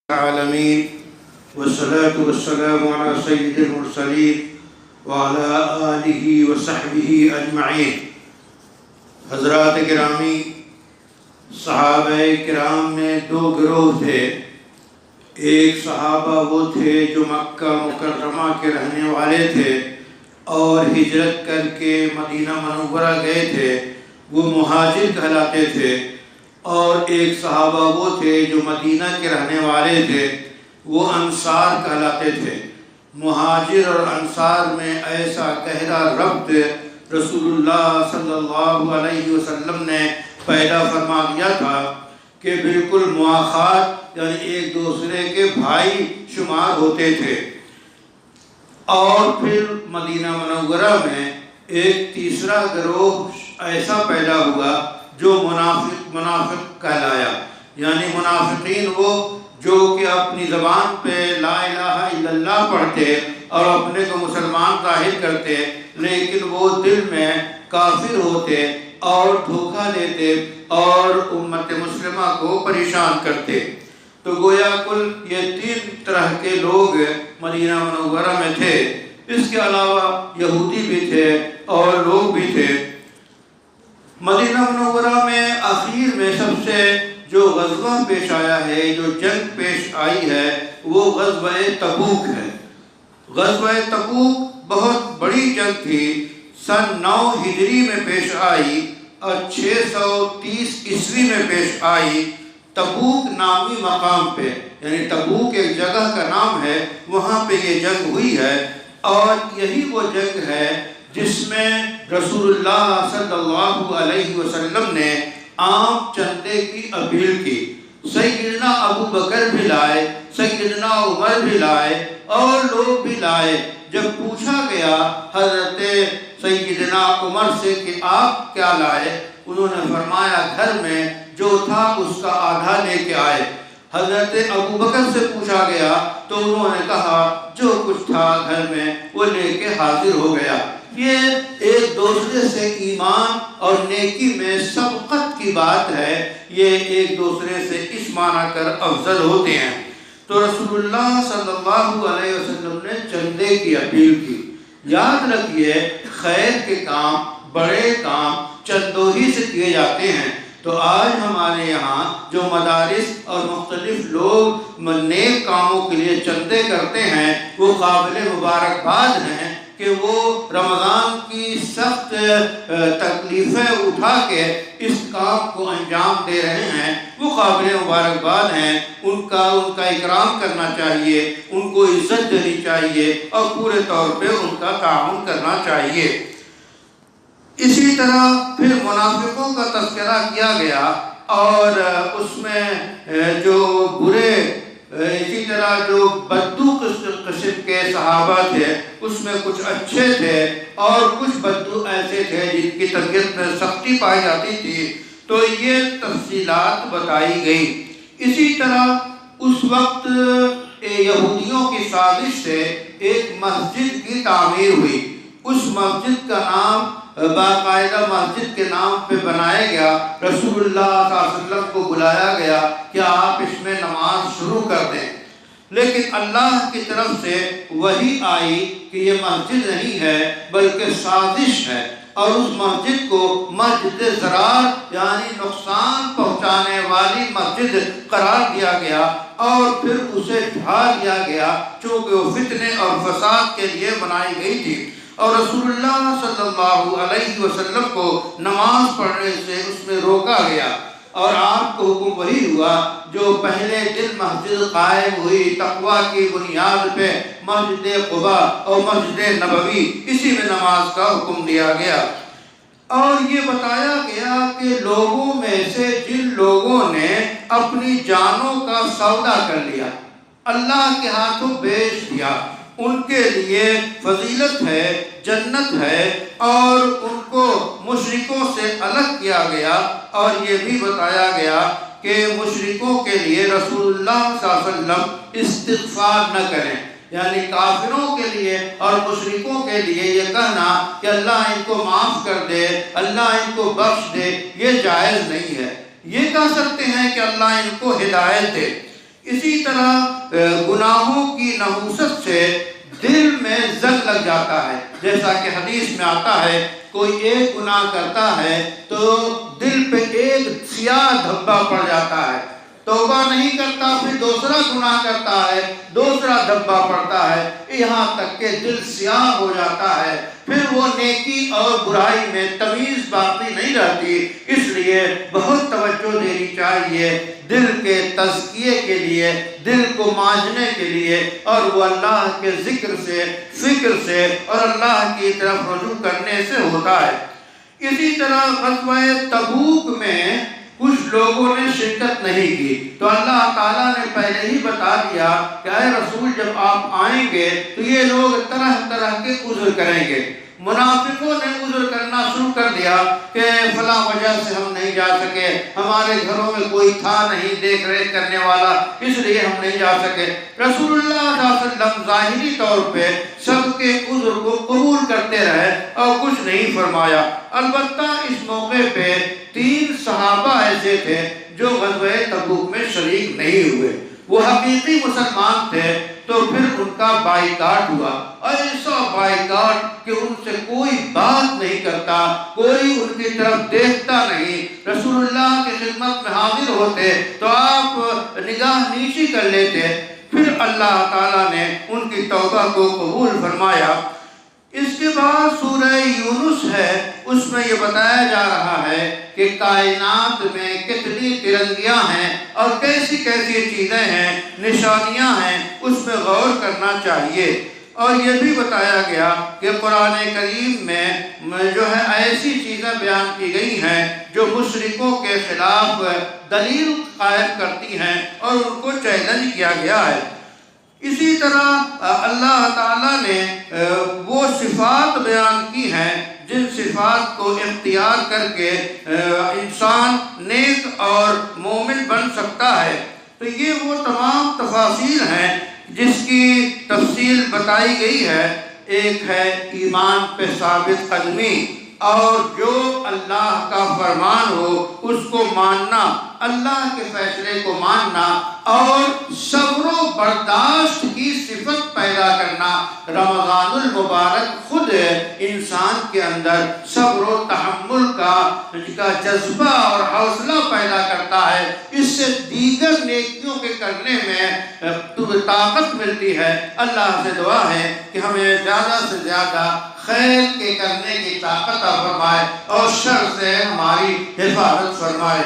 العالمين والصلاة والسلام على سيد المرسلين وعلى آله وصحبه أجمعين۔ حضرات گرامی، صحابہ کرام میں دو گروہ تھے۔ ایک صحابہ وہ تھے جو مکہ مکرمہ کے رہنے والے تھے اور ہجرت کر کے مدینہ منورہ گئے تھے، وہ مہاجر کہلاتے تھے۔ اور ایک صحابہ وہ تھے جو مدینہ کے رہنے والے تھے، وہ انصار کہلاتے تھے۔ مہاجر اور انصار میں ایسا گہرا ربط رسول اللہ صلی اللہ علیہ وسلم نے پیدا فرما دیا تھا کہ بالکل مواخات، یعنی ایک دوسرے کے بھائی شمار ہوتے تھے۔ اور پھر مدینہ منورہ میں ایک تیسرا گروہ ایسا پیدا ہوا جو منافق کہلایا، یعنی منافقین وہ جو کہ اپنی زبان پہ لا الہ الا اللہ پڑھتے اور اپنے کو مسلمان ظاہر کرتے، لیکن وہ دل میں کافر ہوتے اور دھوکہ دیتے اور امت مسلمہ کو پریشان کرتے۔ تو گویا کل یہ تین طرح کے لوگ مدینہ منورہ میں تھے۔ اس کے علاوہ یہودی بھی تھے اور لوگ بھی تھے۔ مدینہ منورہ میں آخر میں سب سے جو غزوہ پیش آیا ہے، جو جنگ پیش آئی ہے، وہ غزوہ تبوک ہے۔ غزوہ تبوک بہت بڑی جنگ تھی، سن 9 ہجری میں پیش آئی اور 630 عیسوی میں پیش آئی، تبوک نامی مقام پہ، یعنی تبوک ایک جگہ کا نام ہے، وہاں پہ یہ جنگ ہوئی ہے۔ اور یہی وہ جنگ ہے جس میں رسول اللہ صلی اللہ علیہ وسلم نے عام چندے کی اپیل کی۔ سیدنا ابو بکر بھی لائے، سیدنا عمر بھی لائے اور لوگ بھی لائے۔ جب پوچھا گیا حضرت سیدنا عمر سے کہ آپ کیا لائے، انہوں نے فرمایا گھر میں جو تھا اس کا آدھا لے کے آئے۔ حضرت ابو بکر سے پوچھا گیا تو انہوں نے کہا جو کچھ تھا گھر میں وہ لے کے حاضر ہو گیا۔ یہ ایک دوسرے سے ایمان اور نیکی میں سبقت کی بات ہے، یہ ایک دوسرے سے اس معنی کر افضل ہوتے ہیں۔ تو رسول اللہ صلی اللہ علیہ وسلم نے چندے کی اپیل کی۔ یاد رکھیے خیر کے کام، بڑے کام چندوں ہی سے کیے جاتے ہیں۔ تو آج ہمارے یہاں جو مدارس اور مختلف لوگ نیک کاموں کے لیے چندے کرتے ہیں، وہ قابل مبارکباد ہیں کہ وہ رمضان کی سخت تکلیفیں اٹھا کے اس کام کو انجام دے رہے ہیں، وہ قابل مبارکباد ہیں۔ ان کا اکرام کرنا چاہیے، ان کو عزت دینی چاہیے اور پورے طور پہ ان کا تعاون کرنا چاہیے۔ اسی طرح پھر منافقوں کا تذکرہ کیا گیا اور اس میں جو برے، اسی طرح جو بدو قسم کے صحابہ تھے، اس میں کچھ اچھے تھے اور کچھ بدو ایسے تھے جن کی طبیعت میں سختی پائی جاتی تھی۔ تو یہ تفصیلات بتائی گئی۔ اسی طرح اس وقت یہودیوں کی سازش سے ایک مسجد کی تعمیر ہوئی۔ اس مسجد کا نام باقاعدہ مسجد کے نام پہ بنایا گیا۔ رسول اللہ صلی اللہ علیہ وسلم کو بلایا گیا کہ آپ اس میں نماز شروع کر دیں، لیکن اللہ کی طرف سے وحی آئی کہ یہ مسجد نہیں ہے بلکہ سازش ہے، اور اس مسجد کو مسجد ضرار یعنی نقصان پہنچانے والی مسجد قرار دیا گیا اور پھر اسے ڈھا دیا گیا، چونکہ وہ فتنے اور فساد کے لیے بنائی گئی تھی۔ اور رسول اللہ صلی اللہ علیہ وسلم کو نماز پڑھنے سے اس میں روکا گیا، اور آپ کو حکم وہی ہوا جو پہلے دن مسجد قائم ہوئی تقویٰ کی بنیاد پہ، مسجد قباء اور مسجد نبوی، اسی میں نماز کا حکم دیا گیا۔ اور یہ بتایا گیا کہ لوگوں میں سے جن لوگوں نے اپنی جانوں کا سودا کر لیا، اللہ کے ہاتھوں بیچ دیا، ان کے لیے فضیلت ہے، جنت ہے، اور ان کو مشرکوں سے الگ کیا گیا۔ اور یہ بھی بتایا گیا کہ مشرکوں کے لیے رسول اللہ صلی اللہ علیہ وسلم استغفار نہ کریں، یعنی کافروں کے لیے اور مشرکوں کے لیے یہ کہنا کہ اللہ ان کو معاف کر دے، اللہ ان کو بخش دے، یہ جائز نہیں ہے۔ یہ کہہ سکتے ہیں کہ اللہ ان کو ہدایت دے۔ اسی طرح گناہوں کی نحوست سے دل میں زنگ لگ جاتا ہے، جیسا کہ حدیث میں آتا ہے کوئی ایک گناہ کرتا ہے تو دل پہ ایک سیاہ دھبا پڑ جاتا ہے، توبہ نہیں کرتا، پھر دوسرا گناہ کرتا ہے، دوسرا دھبا پڑتا ہے، یہاں تک کہ دل سیاہ ہو جاتا ہے، پھر وہ نیکی اور برائی میں تمیز باقی نہیں رہتی۔ اس لیے بہت توجہ دینی چاہیے دل کے تزکیے کے لیے، دل کو مانجنے کے لیے، اور وہ اللہ کے ذکر سے، فکر سے اور اللہ کی طرف رجوع کرنے سے ہوتا ہے۔ اسی طرح غزوہ تبوک میں کچھ لوگوں نے شرکت نہیں کی تو اللہ تعالیٰ نے پہلے ہی بتا دیا کہ اے رسول جب آپ آئیں گے تو یہ لوگ طرح طرح کے عذر کریں گے۔ منافقوں نے عذر کرنا شروع کر دیا کہ فلاں وجہ سے ہم نہیں جا سکے، ہمارے گھروں میں کوئی تھا نہیں دیکھ ریکھ کرنے والا، اس لیے ہم نہیں جا سکے۔ رسول اللہ صلی اللہ علیہ وسلم ظاہری طور پہ سب کے عذر کو قبول کرتے رہے اور کچھ نہیں فرمایا۔ البتہ اس موقع پہ 3 صحابہ ایسے تھے جو غزوہ تبوک میں شریک نہیں ہوئے، وہ حقیقی مسلمان تھے، تو پھر ان کا بائیکاٹ ہوا، ایسا بائیکاٹ کہ ان سے کوئی بات نہیں کرتا، کوئی ان کی طرف دیکھتا نہیں۔ رسول اللہ کی خدمت میں حاضر ہوتے تو آپ نگاہ نیچی کر لیتے، پھر اللہ تعالیٰ نے ان کی توبہ کو قبول فرمایا۔ اس کے بعد سورہ یونس ہے، اس میں یہ بتایا جا رہا ہے کہ کائنات میں کتنی ترنگیاں ہیں اور کیسی کیسی چیزیں ہیں، نشانیاں ہیں، اس میں غور کرنا چاہیے۔ اور یہ بھی بتایا گیا کہ قرآن کریم میں جو ہے ایسی چیزیں بیان کی گئی ہیں جو مشرکوں کے خلاف دلیل قائم کرتی ہیں اور ان کو چیلنج کیا گیا ہے۔ اسی طرح اللہ تعالیٰ نے وہ صفات بیان کی ہیں جن صفات کو اختیار کر کے انسان نیک اور مومن بن سکتا ہے۔ تو یہ وہ تمام تفاصیل ہیں جس کی تفصیل بتائی گئی ہے۔ ایک ہے ایمان پہ ثابت قدمی، اور جو اللہ کا فرمان ہو اس کو ماننا، اللہ کے فیصلے کو ماننا، اور صبر و برداشت کی صفت پیدا کرنا۔ رمضان المبارک خود انسان کے اندر صبر و تحمل کا جذبہ اور حوصلہ پیدا کرتا ہے، اس سے دیگر نیکیوں کے کرنے میں طاقت ملتی ہے۔ اللہ سے دعا ہے کہ ہمیں زیادہ سے زیادہ خیر کے کرنے کی طاقت عطا فرمائے اور شر سے ہماری حفاظت فرمائے۔